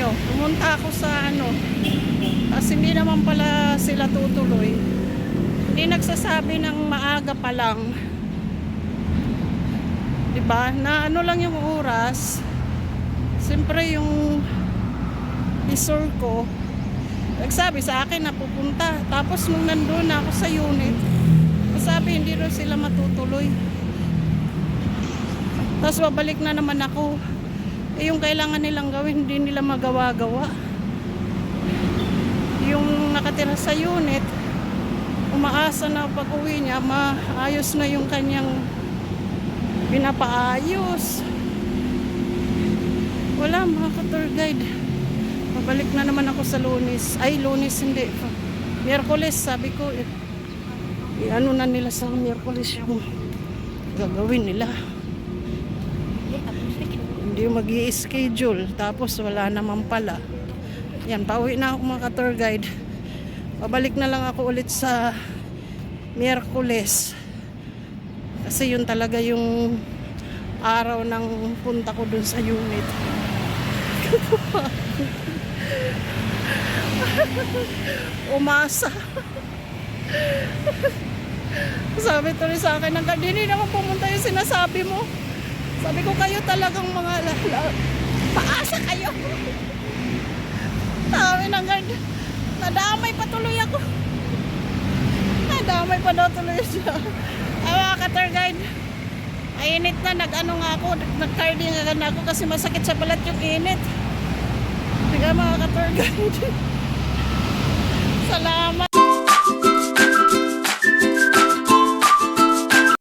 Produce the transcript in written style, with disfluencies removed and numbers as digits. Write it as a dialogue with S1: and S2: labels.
S1: nyo. Pumunta ako sa ano, kasi hindi naman pala sila tutuloy. Hindi nagsasabi ng maaga pa lang. Diba? Na ano lang yung oras. Siyempre yung isor ko, nagsabi sa akin na pupunta. Tapos nung nandun na ako sa unit, sabi hindi rin sila matutuloy. Tapos babalik na naman ako. Eh yung kailangan nilang gawin, hindi nila magawa-gawa. Yung nakatira sa unit, umaasa na pag uwi niya, maayos na yung kanyang pinapaayos. Wala mga ka-tour guide. Mabalik na naman ako sa Lunes. Ay, Lunes hindi. Miyerkules, sabi ko. Ano na nila sa Miyerkules yung gagawin nila. Hindi mag-i-schedule. Tapos wala naman pala. Yan, pauwi na ako mga ka-tour guide. Pabalik na lang ako ulit sa Miyerkules. Kasi yun talaga yung araw ng punta ko dun sa unit. Umasa. Sabi tuloy sa akin, hindi naman pumunta yung sinasabi mo. Sabi ko, kayo talagang mga paasa kayo. Sabi ng ganda, nadamay pa tuloy ako. Nadamay pa daw tuloy siya. Ay mga ka-tour guide, mainit na, nag-ano nga ako, nag-carding nga ako kasi masakit sa balat yung init. Sige mga ka-tour guide.